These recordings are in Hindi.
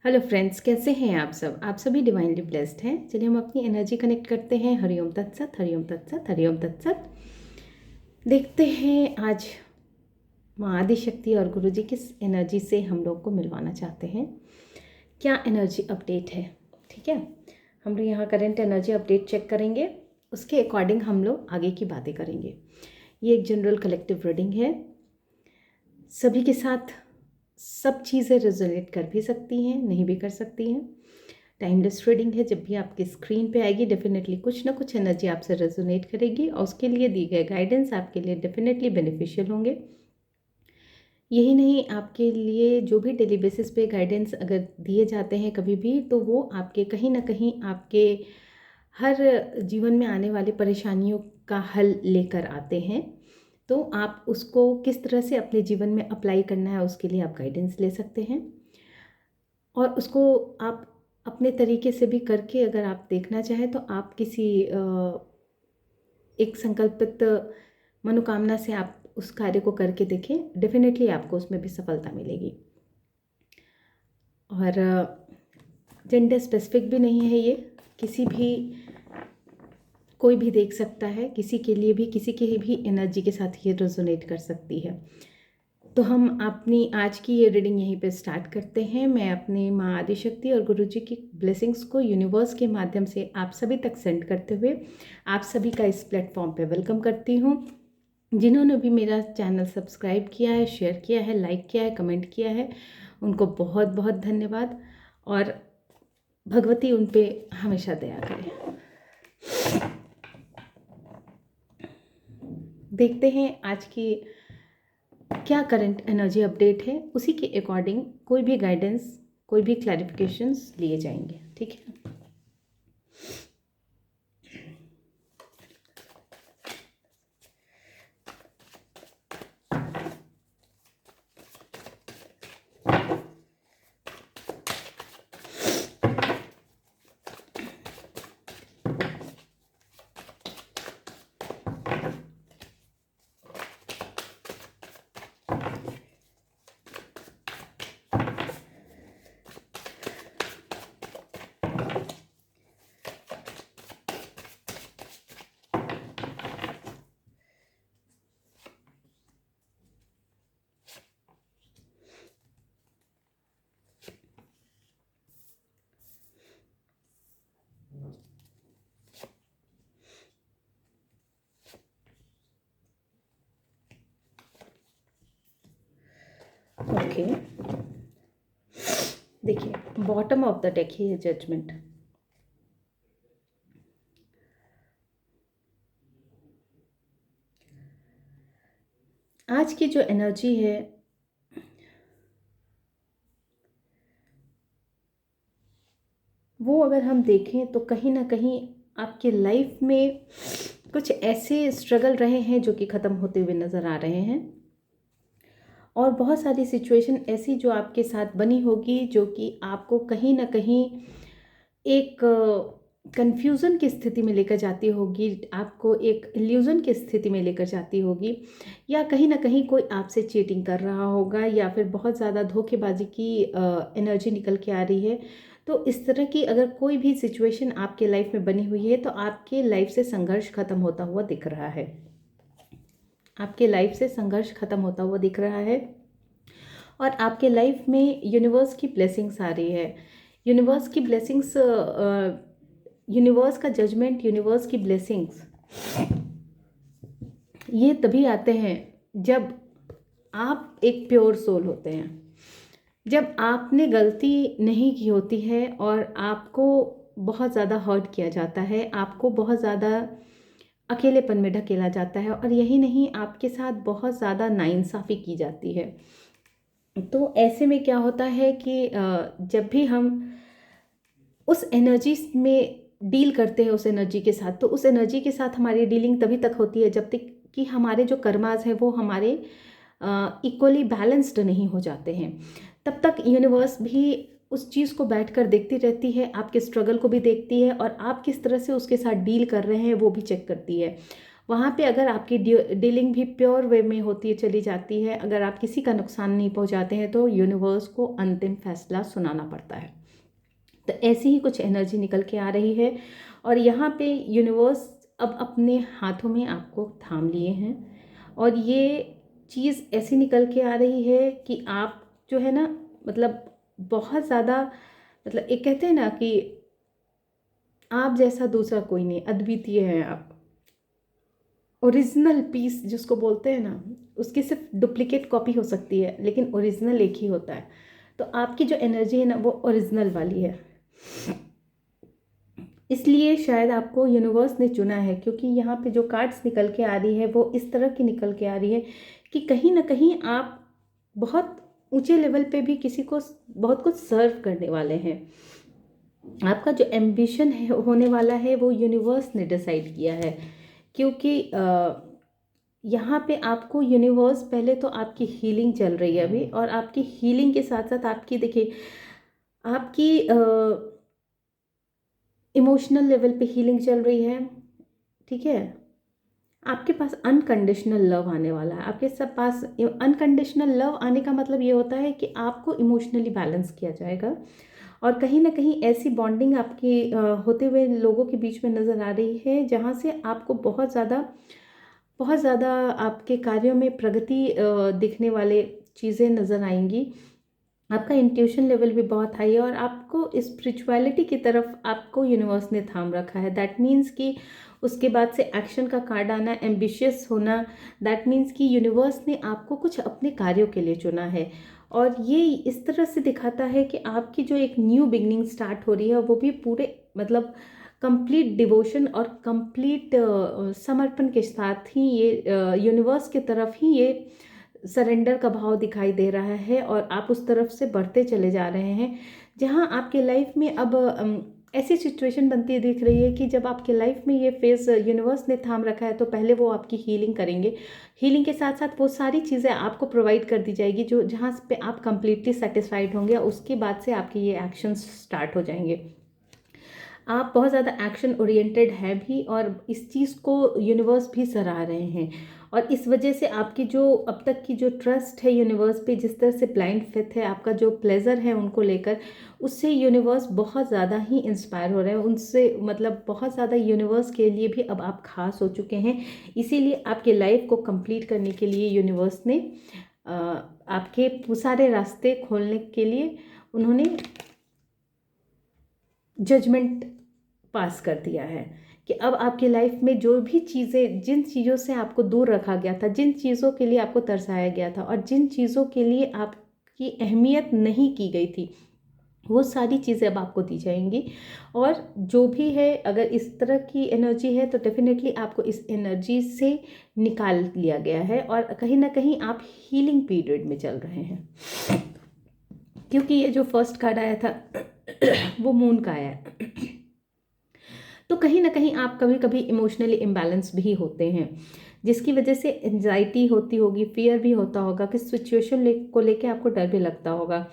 हेलो फ्रेंड्स, कैसे हैं आप सब? आप सभी डिवाइनली ब्लेस्ड हैं। चलिए हम अपनी एनर्जी कनेक्ट करते हैं। हरिओम तत्सत, हरिओम तत्सत, हरिओम तत्सत। देखते हैं आज माँ आदिशक्ति और गुरु जी किस एनर्जी से हम लोग को मिलवाना चाहते हैं, क्या एनर्जी अपडेट है। ठीक है, हम लोग यहाँ करंट एनर्जी अपडेट चेक करेंगे, उसके अकॉर्डिंग हम लोग आगे की बातें करेंगे। ये एक जनरल कलेक्टिव रीडिंग है, सभी के साथ सब चीज़ें रेजोनेट कर भी सकती हैं, नहीं भी कर सकती हैं। टाइमलेस रीडिंग है, जब भी आपकी स्क्रीन पे आएगी डेफिनेटली कुछ ना कुछ एनर्जी आपसे रेजोनेट करेगी और उसके लिए दिए गए गाइडेंस आपके लिए डेफिनेटली बेनिफिशियल होंगे। यही नहीं, आपके लिए जो भी डेली बेसिस पे गाइडेंस अगर दिए जाते हैं कभी भी, तो वो आपके कहीं ना कहीं आपके हर जीवन में आने वाली परेशानियों का हल लेकर आते हैं। तो आप उसको किस तरह से अपने जीवन में अप्लाई करना है उसके लिए आप गाइडेंस ले सकते हैं, और उसको आप अपने तरीके से भी करके अगर आप देखना चाहें तो आप किसी एक संकल्पित मनोकामना से आप उस कार्य को करके देखें, डेफिनेटली आपको उसमें भी सफलता मिलेगी। और जेंडर स्पेसिफिक भी नहीं है ये, किसी भी कोई भी देख सकता है, किसी के लिए भी किसी की भी एनर्जी के साथ ये रेजोनेट कर सकती है। तो हम अपनी आज की ये रीडिंग यहीं पे स्टार्ट करते हैं। मैं अपने माँ आदिशक्ति और गुरु जी की ब्लेसिंग्स को यूनिवर्स के माध्यम से आप सभी तक सेंड करते हुए आप सभी का इस प्लेटफॉर्म पे वेलकम करती हूँ। जिन्होंने भी मेरा चैनल सब्सक्राइब किया है, शेयर किया है, लाइक किया है, कमेंट किया है, उनको बहुत बहुत धन्यवाद। और भगवती उन पे हमेशा दया करे। देखते हैं आज की क्या करंट एनर्जी अपडेट है, उसी के अकॉर्डिंग कोई भी गाइडेंस, कोई भी क्लैरिफिकेशंस लिए जाएंगे। ठीक है, ओके। देखिए, बॉटम ऑफ द डेक ही है जजमेंट। आज की जो एनर्जी है वो अगर हम देखें तो कहीं ना कहीं आपके लाइफ में कुछ ऐसे स्ट्रगल रहे हैं जो कि ख़त्म होते हुए नज़र आ रहे हैं, और बहुत सारी सिचुएशन ऐसी जो आपके साथ बनी होगी जो कि आपको कहीं ना कहीं एक कंफ्यूज़न की स्थिति में लेकर जाती होगी, आपको एक इल्यूज़न की स्थिति में लेकर जाती होगी, या कहीं ना कहीं कोई आपसे चीटिंग कर रहा होगा, या फिर बहुत ज़्यादा धोखेबाजी की एनर्जी निकल के आ रही है। तो इस तरह की अगर कोई भी सिचुएशन आपके लाइफ में बनी हुई है तो आपके लाइफ से संघर्ष खत्म होता हुआ दिख रहा है, आपके लाइफ से संघर्ष खत्म होता हुआ दिख रहा है, और आपके लाइफ में यूनिवर्स की ब्लेसिंग्स आ रही है। यूनिवर्स की ब्लेसिंग्स, यूनिवर्स का जजमेंट, यूनिवर्स की ब्लेसिंग्स ये तभी आते हैं जब आप एक प्योर सोल होते हैं, जब आपने गलती नहीं की होती है और आपको बहुत ज़्यादा हर्ट किया जाता है, आपको बहुत ज़्यादा अकेलेपन में ढकेला जाता है, और यही नहीं आपके साथ बहुत ज़्यादा नाइंसाफ़ी की जाती है। तो ऐसे में क्या होता है कि जब भी हम उस एनर्जी में डील करते हैं, उस एनर्जी के साथ, तो उस एनर्जी के साथ हमारी डीलिंग तभी तक होती है जब तक कि हमारे जो कर्मास हैं वो हमारे इक्वली बैलेंस्ड नहीं हो जाते हैं। तब तक यूनिवर्स भी उस चीज़ को बैठकर देखती रहती है, आपके स्ट्रगल को भी देखती है, और आप किस तरह से उसके साथ डील कर रहे हैं वो भी चेक करती है। वहाँ पे अगर आपकी डीलिंग भी प्योर वे में होती चली जाती है, अगर आप किसी का नुकसान नहीं पहुँचाते हैं, तो यूनिवर्स को अंतिम फैसला सुनाना पड़ता है। तो ऐसी ही कुछ एनर्जी निकल के आ रही है और यहाँ पे यूनिवर्स अब अपने हाथों में आपको थाम लिए हैं और ये चीज़ ऐसी निकल के आ रही है कि आप जो है ना, मतलब बहुत ज़्यादा, मतलब एक कहते हैं ना कि आप जैसा दूसरा कोई नहीं, अद्वितीय हैं आप, ओरिजिनल पीस जिसको बोलते हैं ना, उसकी सिर्फ डुप्लीकेट कॉपी हो सकती है लेकिन ओरिजिनल एक ही होता है। तो आपकी जो एनर्जी है ना, वो ओरिजिनल वाली है, इसलिए शायद आपको यूनिवर्स ने चुना है, क्योंकि यहाँ पे जो कार्ड्स निकल के आ रही है वो इस तरह की निकल के आ रही है कि कहीं ना कहीं आप बहुत ऊंचे लेवल पे भी किसी को बहुत कुछ सर्व करने वाले हैं। आपका जो एम्बिशन है होने वाला है वो यूनिवर्स ने डिसाइड किया है, क्योंकि यहाँ पे आपको यूनिवर्स, पहले तो आपकी हीलिंग चल रही है अभी, और आपकी हीलिंग के साथ साथ आपकी, देखिए, आपकी इमोशनल लेवल पे हीलिंग चल रही है, ठीक है। आपके पास अनकंडीशनल लव आने वाला है। आपके सब पास अनकंडीशनल लव आने का मतलब ये होता है कि आपको इमोशनली बैलेंस किया जाएगा और कहीं ना कहीं ऐसी बॉन्डिंग आपकी होते हुए लोगों के बीच में नज़र आ रही है जहाँ से आपको बहुत ज़्यादा आपके कार्यों में प्रगति दिखने वाले चीज़ें नज़र आएंगी। आपका इंट्यूशन लेवल भी बहुत हाई है और आपको स्पिरिचुअलिटी की तरफ आपको यूनिवर्स ने थाम रखा है। दैट मीन्स कि उसके बाद से एक्शन का कार्ड आना, एम्बिशियस होना, दैट मीन्स कि यूनिवर्स ने आपको कुछ अपने कार्यों के लिए चुना है। और ये इस तरह से दिखाता है कि आपकी जो एक न्यू बिगनिंग स्टार्ट हो रही है वो भी पूरे, मतलब कंप्लीट डिवोशन और कंप्लीट समर्पण के साथ ही ये यूनिवर्स की तरफ ही ये सरेंडर का भाव दिखाई दे रहा है और आप उस तरफ से बढ़ते चले जा रहे हैं, जहां आपके लाइफ में अब ऐसी सिचुएशन बनती दिख रही है कि जब आपके लाइफ में ये फेज़ यूनिवर्स ने थाम रखा है तो पहले वो आपकी हीलिंग करेंगे। हीलिंग के साथ साथ वो सारी चीज़ें आपको प्रोवाइड कर दी जाएगी जो जहाँ पे आप कंप्लीटली सेटिस्फाइड होंगे, उसके बाद से आपके ये एक्शंस स्टार्ट हो जाएंगे। आप बहुत ज़्यादा एक्शन ओरिएंटेड है भी और इस चीज़ को यूनिवर्स भी सराह रहे हैं और इस वजह से आपकी जो अब तक की जो ट्रस्ट है यूनिवर्स पे, जिस तरह से ब्लाइंड फेथ है, आपका जो प्लेजर है उनको लेकर, उससे यूनिवर्स बहुत ज़्यादा ही इंस्पायर हो रहे हैं उनसे, मतलब बहुत ज़्यादा यूनिवर्स के लिए भी अब आप खास हो चुके हैं। इसीलिए आपके लाइफ को कंप्लीट करने के लिए यूनिवर्स ने आपके सारे रास्ते खोलने के लिए उन्होंने जजमेंट पास कर दिया है कि अब आपकी लाइफ में जो भी चीज़ें, जिन चीज़ों से आपको दूर रखा गया था, जिन चीज़ों के लिए आपको तरसाया गया था और जिन चीज़ों के लिए आपकी अहमियत नहीं की गई थी, वो सारी चीज़ें अब आपको दी जाएंगी। और जो भी है, अगर इस तरह की एनर्जी है तो डेफिनेटली आपको इस एनर्जी से निकाल लिया गया है और कहीं ना कहीं आप हीलिंग पीरियड में चल रहे हैं, क्योंकि ये जो फर्स्ट कार्ड आया था वो मून का आया है। तो कहीं ना कहीं आप कभी कभी इमोशनली इम्बैलेंस भी होते हैं, जिसकी वजह से एंजाइटी होती होगी, फियर भी होता होगा, कि सिचुएशन को लेके आपको डर भी लगता होगा।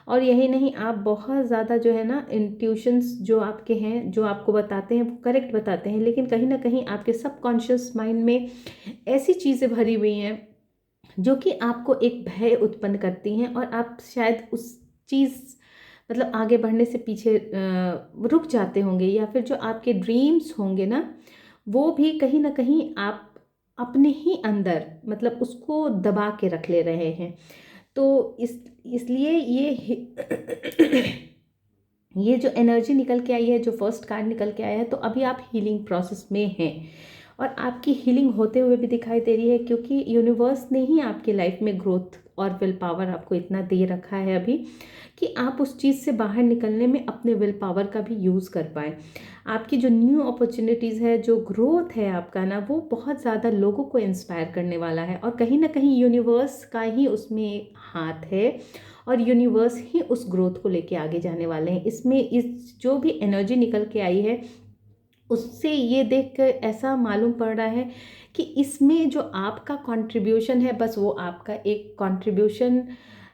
और यही नहीं, आप बहुत ज़्यादा जो है ना, इंट्यूशंस जो आपके हैं, जो आपको बताते हैं वो करेक्ट बताते हैं, लेकिन कहीं ना कहीं आपके सबकॉन्शियस माइंड में ऐसी चीज़ें भरी हुई हैं जो कि आपको एक भय उत्पन्न करती हैं और आप शायद उस चीज़, मतलब आगे बढ़ने से पीछे रुक जाते होंगे, या फिर जो आपके ड्रीम्स होंगे ना, वो भी कहीं ना कहीं आप अपने ही अंदर, मतलब उसको दबा के रख ले रहे हैं। तो इसलिए ये जो एनर्जी निकल के आई है, जो फर्स्ट कार्ड निकल के आया है, तो अभी आप हीलिंग प्रोसेस में हैं और आपकी हीलिंग होते हुए भी दिखाई दे रही है, क्योंकि यूनिवर्स ने ही आपकी लाइफ में ग्रोथ और विल पावर आपको इतना दे रखा है अभी कि आप उस चीज़ से बाहर निकलने में अपने विल पावर का भी यूज़ कर पाए। आपकी जो न्यू अपॉर्चुनिटीज़ है, जो ग्रोथ है आपका ना, वो बहुत ज़्यादा लोगों को इंस्पायर करने वाला है और कहीं ना कहीं यूनिवर्स का ही उसमें हाथ है और यूनिवर्स ही उस ग्रोथ को लेके आगे जाने वाले हैं। इसमें इस जो भी एनर्जी निकल के आई है उससे ये देख कर ऐसा मालूम पड़ रहा है कि इसमें जो आपका कंट्रीब्यूशन है, बस वो आपका एक कंट्रीब्यूशन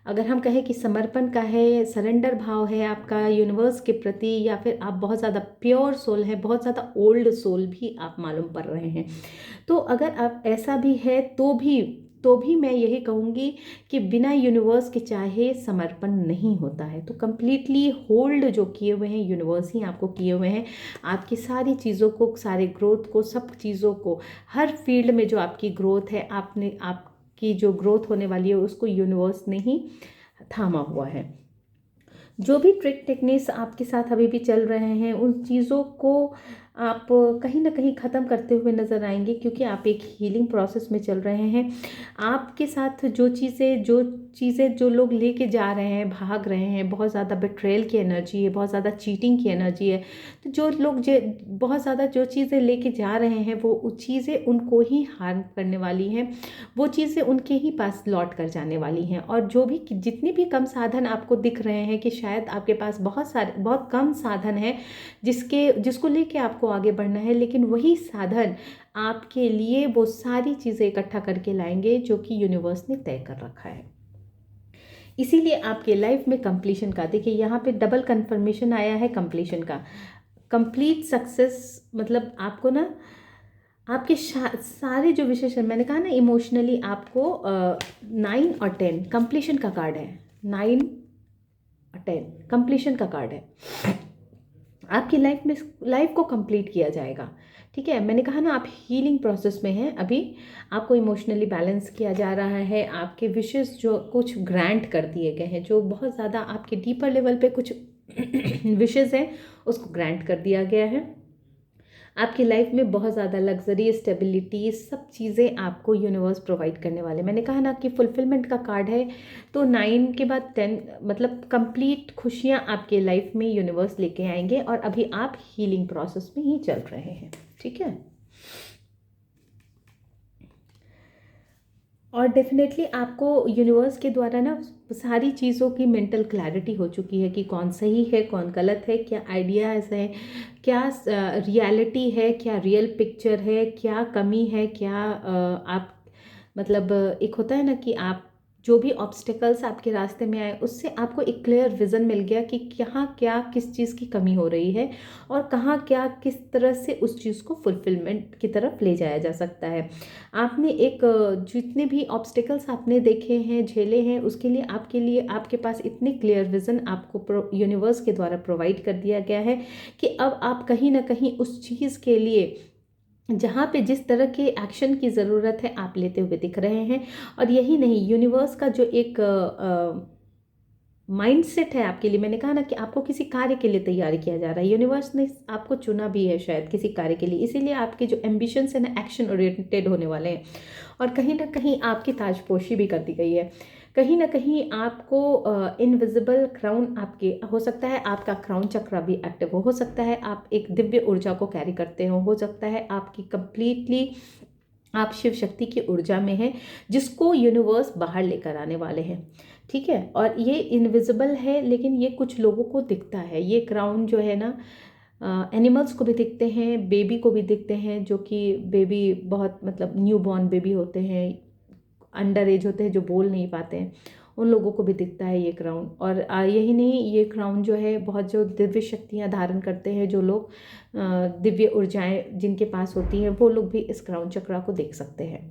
अगर हम कहें कि समर्पण का है, सरेंडर भाव है आपका यूनिवर्स के प्रति, या फिर आप बहुत ज़्यादा प्योर सोल है, बहुत ज़्यादा ओल्ड सोल भी आप मालूम पड़ रहे हैं। तो अगर आप ऐसा भी है तो भी मैं यही कहूँगी कि बिना यूनिवर्स के चाहे समर्पण नहीं होता है। तो कंप्लीटली होल्ड जो किए हुए हैं यूनिवर्स ही आपको किए हुए हैं, आपकी सारी चीज़ों को, सारे ग्रोथ को, सब चीज़ों को, हर फील्ड में जो आपकी ग्रोथ है, आपकी जो ग्रोथ होने वाली है उसको यूनिवर्स ने ही थामा हुआ है। जो भी ट्रिक टेक्निक्स आपके साथ अभी भी चल रहे हैं, उन चीज़ों को आप कहीं ना कहीं ख़त्म करते हुए नज़र आएंगे, क्योंकि आप एक हीलिंग प्रोसेस में चल रहे हैं। आपके साथ जो चीज़ें जो लोग लेके जा रहे हैं, भाग रहे हैं, बहुत ज़्यादा बिट्रेयल की एनर्जी है, बहुत ज़्यादा चीटिंग की एनर्जी है। तो जो लोग बहुत ज़्यादा जो चीज़ें लेके जा रहे हैं, वो चीज़ें उनको ही हार्म करने वाली हैं, वो चीज़ें उनके ही पास लौट कर जाने वाली हैं। और जो भी जितने भी कम साधन आपको दिख रहे हैं कि शायद आपके पास बहुत कम साधन है जिसको लेके आपको आगे बढ़ना है, लेकिन वही साधन आपके लिए वो सारी चीज़ें इकट्ठा करके लाएंगे जो कि यूनिवर्स ने तय कर रखा है। इसीलिए आपके लाइफ में कंप्लीशन का, देखिए यहाँ पे डबल कंफर्मेशन आया है कंप्लीशन का। कंप्लीट सक्सेस मतलब आपको ना, आपके सारे जो विशेषण मैंने कहा ना, इमोशनली आपको 9 और 10 कंप्लीशन का कार्ड है। 9 और 10 कंप्लीशन का कार्ड है। आपकी लाइफ को कंप्लीट किया जाएगा। ठीक है, मैंने कहा ना आप हीलिंग प्रोसेस में हैं अभी, आपको इमोशनली बैलेंस किया जा रहा है। आपके विशेष जो कुछ ग्रांट कर दिए गए हैं, जो बहुत ज़्यादा आपके डीपर लेवल पे कुछ विशेष हैं, उसको ग्रांट कर दिया गया है। आपकी लाइफ में बहुत ज़्यादा लग्जरी, स्टेबिलिटी, सब चीज़ें आपको यूनिवर्स प्रोवाइड करने वाले। मैंने कहा ना कि फुलफिलमेंट का कार्ड है, तो 9 के बाद 10 मतलब कंप्लीट खुशियाँ आपके लाइफ में यूनिवर्स लेके आएंगे, और अभी आप हीलिंग प्रोसेस में ही चल रहे हैं। ठीक है, और डेफिनेटली आपको यूनिवर्स के द्वारा ना सारी चीज़ों की मेंटल क्लैरिटी हो चुकी है कि कौन सही है, कौन गलत है, क्या आइडियाज़ है, क्या रियलिटी है, क्या रियल पिक्चर है, क्या कमी है, क्या आप मतलब एक होता है ना कि आप जो भी ऑब्स्टिकल्स आपके रास्ते में आए, उससे आपको एक क्लियर विज़न मिल गया कि कहाँ क्या किस चीज़ की कमी हो रही है, और कहाँ क्या किस तरह से उस चीज़ को फुलफिलमेंट की तरफ ले जाया जा सकता है। आपने जितने भी ऑब्स्टिकल्स आपने देखे हैं, झेले हैं, उसके लिए आपके पास इतने क्लियर विज़न आपको यूनिवर्स के द्वारा प्रोवाइड कर दिया गया है कि अब आप कहीं ना कहीं उस चीज़ के लिए, जहाँ पे जिस तरह के एक्शन की ज़रूरत है, आप लेते हुए दिख रहे हैं। और यही नहीं, यूनिवर्स का जो एक माइंडसेट है आपके लिए, मैंने कहा ना कि आपको किसी कार्य के लिए तैयार किया जा रहा है, यूनिवर्स ने आपको चुना भी है शायद किसी कार्य के लिए, इसीलिए आपके जो एम्बिशंस है ना, एक्शन ओरिएंटेड होने वाले हैं। और कहीं ना कहीं आपकी ताजपोशी भी कर दी गई है। कहीं ना कहीं आपको इनविजिबल क्राउन, आपके हो सकता है आपका क्राउन चक्र भी एक्टिव हो सकता है आप एक दिव्य ऊर्जा को कैरी करते हो सकता है आपकी कंप्लीटली आप शिव शक्ति की ऊर्जा में हैं, जिसको यूनिवर्स बाहर लेकर आने वाले हैं। ठीक है, और ये इनविजिबल है, लेकिन ये कुछ लोगों को दिखता है। ये क्राउन जो है ना, एनिमल्स को भी दिखते हैं, बेबी को भी दिखते हैं, जो कि बेबी बहुत मतलब न्यू बॉर्न बेबी होते हैं, अंडर एज होते हैं, जो बोल नहीं पाते हैं, उन लोगों को भी दिखता है ये क्राउन। और यही नहीं, ये क्राउन जो है बहुत जो दिव्य शक्तियाँ धारण करते हैं, जो लोग दिव्य ऊर्जाएं जिनके पास होती हैं, वो लोग भी इस क्राउन चक्रा को देख सकते हैं।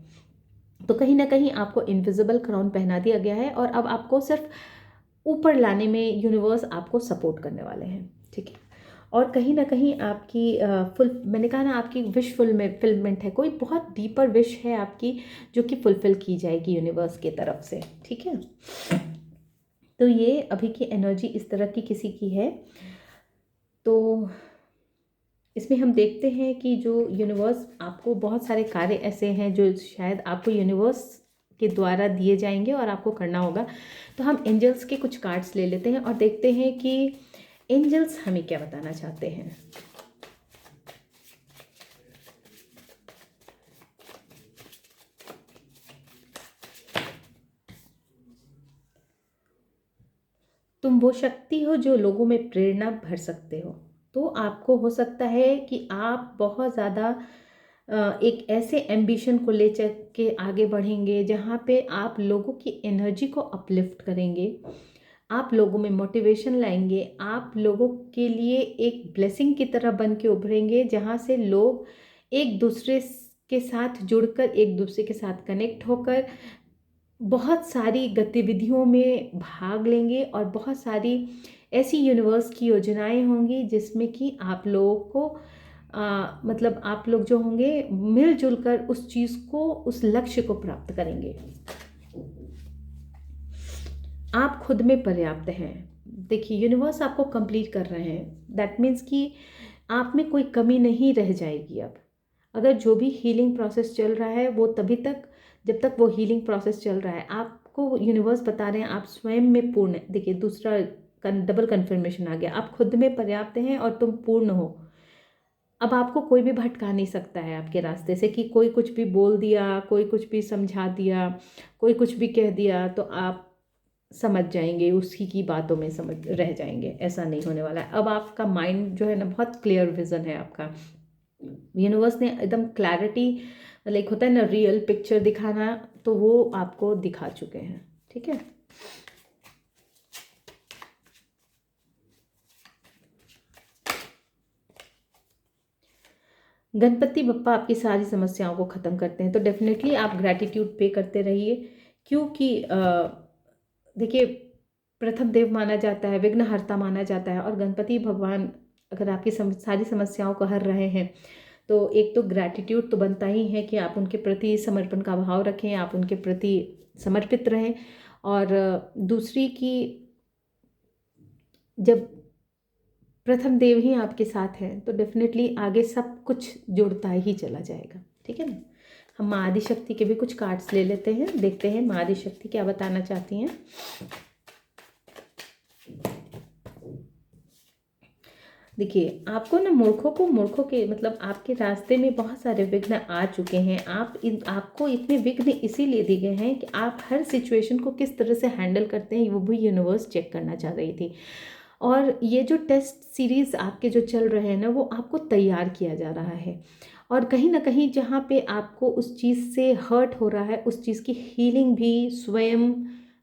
तो कहीं ना कहीं आपको इनविजिबल क्राउन पहना दिया गया है, और अब आपको सिर्फ ऊपर लाने में यूनिवर्स आपको सपोर्ट करने वाले हैं। ठीक है, और कहीं ना कहीं आपकी मैंने कहा ना आपकी विश फुलफिलमेंट है, कोई बहुत डीपर विश है आपकी, जो कि फुलफिल की जाएगी यूनिवर्स की तरफ से। ठीक है, तो ये अभी की एनर्जी इस तरह की किसी की है। तो इसमें हम देखते हैं कि जो यूनिवर्स आपको बहुत सारे कार्य ऐसे हैं जो शायद आपको यूनिवर्स के द्वारा दिए जाएंगे और आपको करना होगा। तो हम एंजल्स के कुछ कार्ड्स ले लेते हैं और देखते हैं कि एंजल्स हमें क्या बताना चाहते हैं। तुम वो शक्ति हो जो लोगों में प्रेरणा भर सकते हो। तो आपको हो सकता है कि आप बहुत ज़्यादा एक ऐसे एम्बिशन को ले चल के आगे बढ़ेंगे जहाँ पे आप लोगों की एनर्जी को अपलिफ्ट करेंगे, आप लोगों में मोटिवेशन लाएंगे, आप लोगों के लिए एक ब्लेसिंग की तरह बन के उभरेंगे, जहाँ से लोग एक दूसरे के साथ जुड़कर, एक दूसरे के साथ कनेक्ट होकर बहुत सारी गतिविधियों में भाग लेंगे और बहुत सारी ऐसी यूनिवर्स की योजनाएं होंगी जिसमें कि आप लोगों को मतलब आप लोग जो होंगे मिलजुल कर उस चीज़ को, उस लक्ष्य को प्राप्त करेंगे। आप खुद में पर्याप्त हैं। देखिए यूनिवर्स आपको कंप्लीट कर रहे हैं, दैट मीन्स कि आप में कोई कमी नहीं रह जाएगी। अब अगर जो भी हीलिंग प्रोसेस चल रहा है वो तभी तक, जब तक वो हीलिंग प्रोसेस चल रहा है, आपको यूनिवर्स बता रहे हैं आप स्वयं में पूर्ण है। देखिए दूसरा डबल कन्फर्मेशन आ गया, आप खुद में पर्याप्त हैं और तुम पूर्ण हो। अब आपको कोई भी भटका नहीं सकता है आपके रास्ते से, कि कोई कुछ भी बोल दिया, कोई कुछ भी समझा दिया, कोई कुछ भी कह दिया तो आप समझ जाएंगे, उसी की बातों में समझ रह जाएंगे। ऐसा नहीं होने वाला है। अब आपका माइंड जो है ना, बहुत क्लियर विजन है आपका। यूनिवर्स ने एकदम क्लैरिटी, लाइक होता है ना रियल पिक्चर दिखाना, तो वो आपको दिखा चुके हैं। ठीक है, गणपति बप्पा आपकी सारी समस्याओं को ख़त्म करते हैं, तो डेफिनेटली आप ग्रैटिट्यूड पे करते रहिए। क्योंकि देखिए प्रथम देव माना जाता है, विघ्नहर्ता माना जाता है, और गणपति भगवान अगर आपकी सारी समस्याओं को हर रहे हैं तो एक तो ग्रैटिट्यूड तो बनता ही है कि आप उनके प्रति समर्पण का भाव रखें, आप उनके प्रति समर्पित रहें। और दूसरी कि जब प्रथम देव ही आपके साथ हैं तो डेफिनेटली आगे सब कुछ जुड़ता ही चला जाएगा। ठीक है ना। हम माँ आदिशक्ति के भी कुछ कार्ड्स ले लेते हैं, देखते हैं माँ आदिशक्ति क्या बताना चाहती हैं। देखिए आपको ना मूर्खों के मतलब आपके रास्ते में बहुत सारे विघ्न आ चुके हैं। आपको इतने विघ्न इसीलिए दिए गए हैं कि आप हर सिचुएशन को किस तरह से हैंडल करते हैं, वो भी यूनिवर्स चेक करना चाह रही थी। और ये जो टेस्ट सीरीज़ आपके जो चल रहे हैं ना, वो आपको तैयार किया जा रहा है। और कहीं ना कहीं जहाँ पे आपको उस चीज़ से हर्ट हो रहा है, उस चीज़ की हीलिंग भी स्वयं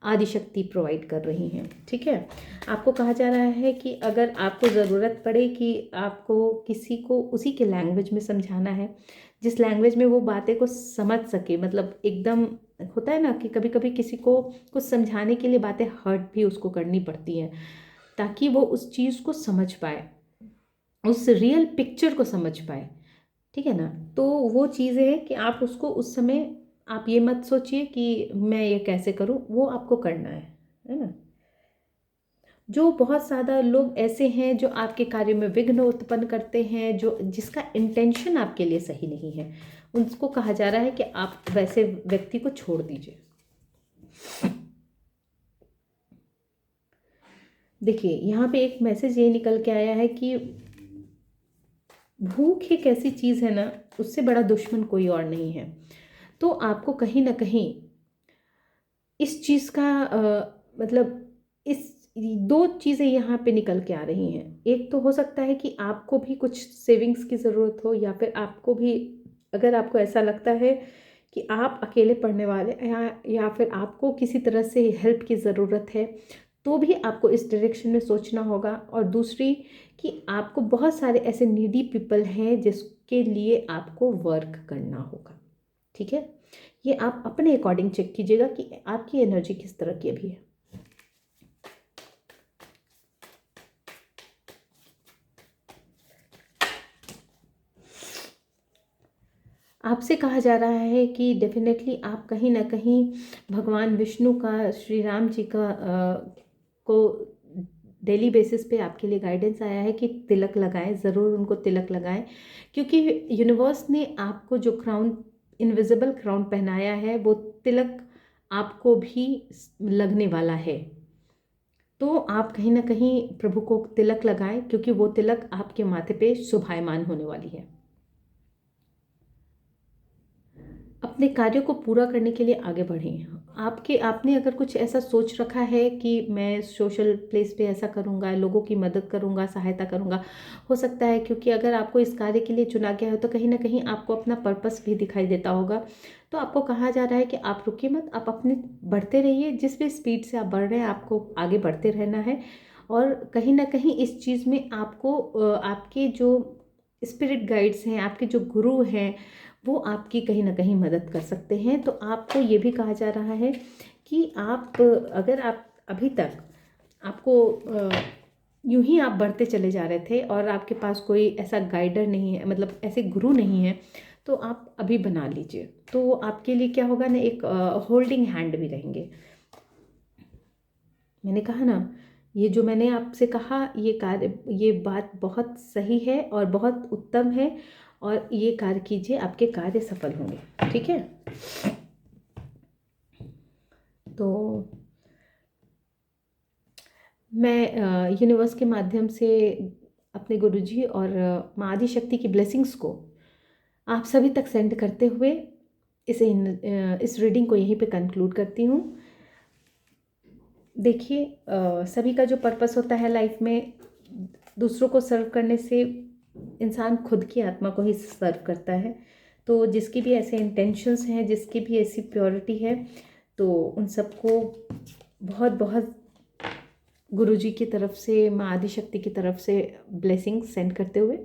आदिशक्ति प्रोवाइड कर रही हैं। ठीक है, आपको कहा जा रहा है कि अगर आपको ज़रूरत पड़े कि आपको किसी को उसी के लैंग्वेज में समझाना है, जिस लैंग्वेज में वो बातें को समझ सके, मतलब एकदम होता है ना कि कभी कभी किसी को कुछ समझाने के लिए बातें हर्ट भी उसको करनी पड़ती हैं, ताकि वो उस चीज़ को समझ पाए, उस रियल पिक्चर को समझ पाए। ठीक है ना। तो वो चीज़ें हैं कि आप उसको उस समय, आप ये मत सोचिए कि मैं ये कैसे करूँ, वो आपको करना है ना। जो बहुत ज़्यादा लोग ऐसे हैं जो आपके कार्य में विघ्न उत्पन्न करते हैं, जो जिसका इंटेंशन आपके लिए सही नहीं है, उनको कहा जा रहा है कि आप वैसे व्यक्ति को छोड़ दीजिए। देखिए यहाँ पे एक मैसेज ये निकल के आया है कि भूख एक ऐसी चीज़ है ना, उससे बड़ा दुश्मन कोई और नहीं है। तो आपको कहीं ना कहीं इस चीज़ का मतलब इस दो चीज़ें यहाँ पे निकल के आ रही हैं। एक तो हो सकता है कि आपको भी कुछ सेविंग्स की ज़रूरत हो, या फिर आपको भी, अगर आपको ऐसा लगता है कि आप अकेले पढ़ने वाले, या फिर आपको किसी तरह से हेल्प की ज़रूरत है, तो भी आपको इस डायरेक्शन में सोचना होगा। और दूसरी कि आपको बहुत सारे ऐसे नीडी पीपल हैं जिसके लिए आपको वर्क करना होगा। ठीक है, ये आप अपने अकॉर्डिंग चेक कीजिएगा कि आपकी एनर्जी किस तरह की अभी है। आपसे कहा जा रहा है कि डेफिनेटली आप कहीं ना कहीं भगवान विष्णु का, श्री राम जी का को डेली बेसिस पे आपके लिए गाइडेंस आया है कि तिलक लगाएं, ज़रूर उनको तिलक लगाएं। क्योंकि यूनिवर्स ने आपको जो क्राउन, इनविजिबल क्राउन पहनाया है, वो तिलक आपको भी लगने वाला है। तो आप कहीं ना कहीं प्रभु को तिलक लगाएं, क्योंकि वो तिलक आपके माथे पे शोभायमान होने वाली है। अपने कार्यों को पूरा करने के लिए आगे बढ़ें। आपने अगर कुछ ऐसा सोच रखा है कि मैं सोशल प्लेस पे ऐसा करूँगा, लोगों की मदद करूँगा, सहायता करूँगा, हो सकता है क्योंकि अगर आपको इस कार्य के लिए चुना गया है तो कहीं ना कहीं आपको अपना पर्पस भी दिखाई देता होगा। तो आपको कहा जा रहा है कि आप रुकिए मत, आप अपने बढ़ते रहिए। जिस भी स्पीड से आप बढ़ रहे हैं आपको आगे बढ़ते रहना है। और कहीं ना कहीं इस चीज़ में आपको आपके जो स्पिरिट गाइड्स हैं, आपके जो गुरु हैं, वो आपकी कहीं ना कहीं मदद कर सकते हैं। तो आपको ये भी कहा जा रहा है कि अगर आप अभी तक आपको यूं ही आप बढ़ते चले जा रहे थे और आपके पास कोई ऐसा गाइडर नहीं है, मतलब ऐसे गुरु नहीं है, तो आप अभी बना लीजिए। तो आपके लिए क्या होगा ना, एक होल्डिंग हैंड भी रहेंगे। मैंने कहा ना, ये जो मैंने आपसे कहा ये बात बहुत सही है और बहुत उत्तम है। और ये कार्य कीजिए, आपके कार्य सफल होंगे। ठीक है। तो मैं यूनिवर्स के माध्यम से अपने गुरुजी और माँ आदि शक्ति की ब्लेसिंग्स को आप सभी तक सेंड करते हुए इस रीडिंग को यहीं पे कंक्लूड करती हूँ। देखिए, सभी का जो पर्पस होता है लाइफ में, दूसरों को सर्व करने से इंसान खुद की आत्मा को ही सर्व करता है। तो जिसकी भी ऐसे इंटेंशंस हैं, जिसकी भी ऐसी प्योरिटी है, तो उन सबको बहुत बहुत गुरुजी की तरफ से, माँ आदि शक्ति की तरफ से ब्लेसिंग सेंड करते हुए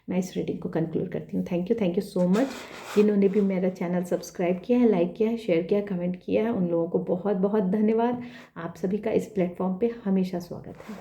मैं इस रीडिंग को कंक्लूड करती हूँ। Thank you so much. जिन्होंने भी मेरा चैनल सब्सक्राइब किया है, लाइक किया है, शेयर किया है, कमेंट किया है, उन लोगों को बहुत बहुत धन्यवाद। आप सभी का इस प्लेटफॉर्म पे हमेशा स्वागत है।